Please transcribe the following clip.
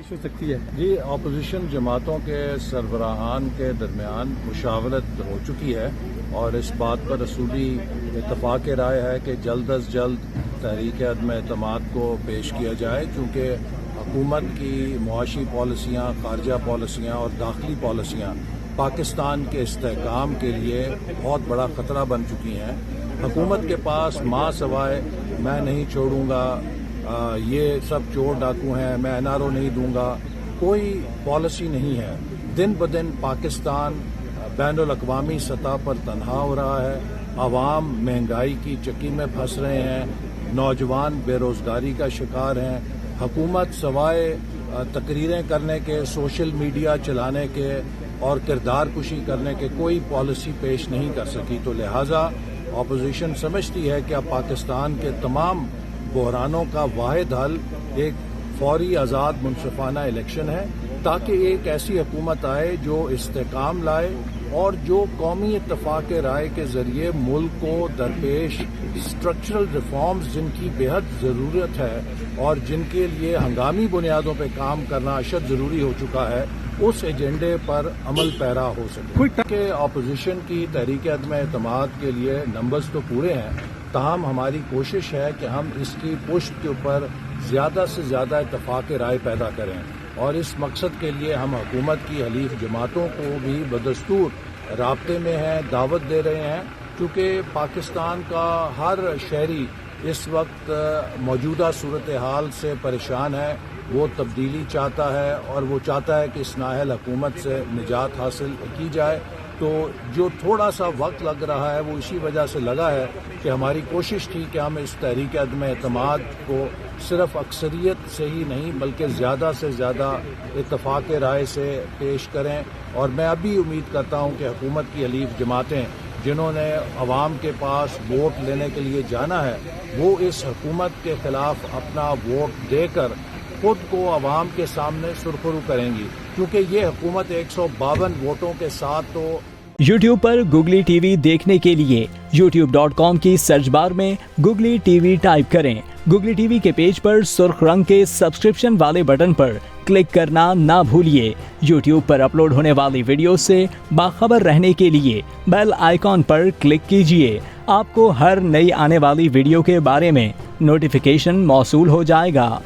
پیش ہو سکتی ہے؟ جی، اپوزیشن جماعتوں کے سربراہان کے درمیان مشاورت ہو چکی ہے اور اس بات پر اصولی اتفاق رائے ہے کہ جلد از جلد تحریک عدم اعتماد کو پیش کیا جائے، چونکہ حکومت کی معاشی پالیسیاں، خارجہ پالیسیاں اور داخلی پالیسیاں پاکستان کے استحکام کے لیے بہت بڑا خطرہ بن چکی ہیں۔ حکومت کے پاس ماں سوائے میں نہیں چھوڑوں گا، یہ سب چور ڈاکو ہیں، میں این آر او نہیں دوں گا، کوئی پالیسی نہیں ہے۔ دن بدن پاکستان بین الاقوامی سطح پر تنہا ہو رہا ہے، عوام مہنگائی کی چکی میں پھنس رہے ہیں، نوجوان بے روزگاری کا شکار ہیں۔ حکومت سوائے تقریریں کرنے کے، سوشل میڈیا چلانے کے اور کردار کشی کرنے کے کوئی پالیسی پیش نہیں کر سکی، تو لہٰذا اپوزیشن سمجھتی ہے کہ اب پاکستان کے تمام بحرانوں کا واحد حل ایک فوری آزاد منصفانہ الیکشن ہے، تاکہ ایک ایسی حکومت آئے جو استحکام لائے اور جو قومی اتفاق رائے کے ذریعے ملک کو درپیش اسٹرکچرل ریفارمز جن کی بے حد ضرورت ہے اور جن کے لیے ہنگامی بنیادوں پہ کام کرنا اشد ضروری ہو چکا ہے، اس ایجنڈے پر عمل پیرا ہو سکے۔ کہ اپوزیشن کی تحریک عدم اعتماد کے لیے نمبرز تو پورے ہیں، تاہم ہماری کوشش ہے کہ ہم اس کی پشت کے اوپر زیادہ سے زیادہ اتفاق رائے پیدا کریں، اور اس مقصد کے لیے ہم حکومت کی حلیف جماعتوں کو بھی بدستور رابطے میں ہیں، دعوت دے رہے ہیں، کیونکہ پاکستان کا ہر شہری اس وقت موجودہ صورتحال سے پریشان ہے، وہ تبدیلی چاہتا ہے اور وہ چاہتا ہے کہ اس نااہل حکومت سے نجات حاصل کی جائے۔ تو جو تھوڑا سا وقت لگ رہا ہے وہ اسی وجہ سے لگا ہے کہ ہماری کوشش تھی کہ ہم اس تحریک عدم اعتماد کو صرف اکثریت سے ہی نہیں بلکہ زیادہ سے زیادہ اتفاق رائے سے پیش کریں، اور میں ابھی امید کرتا ہوں کہ حکومت کی حلیف جماعتیں جنہوں نے عوام کے پاس ووٹ لینے کے لیے جانا ہے، وہ اس حکومت کے خلاف اپنا ووٹ دے کر خود کو عوام کے سامنے سرخرو کریں گی، کیونکہ یہ حکومت 152 ووٹوں کے ساتھ تو یوٹیوب پر گوگلی ٹی وی دیکھنے کے لیے youtube.com کی سرچ بار میں گوگلی ٹی وی ٹائپ کریں۔ گوگلی ٹی وی کے پیج پر سرخ رنگ کے سبسکرپشن والے بٹن پر کلک کرنا نہ بھولیے۔ یوٹیوب پر اپلوڈ ہونے والی ویڈیو سے باخبر رہنے کے لیے بیل آئیکن پر کلک کیجیے۔ آپ کو ہر نئی آنے والی ویڈیو کے بارے میں نوٹیفیکیشن موصول ہو جائے گا۔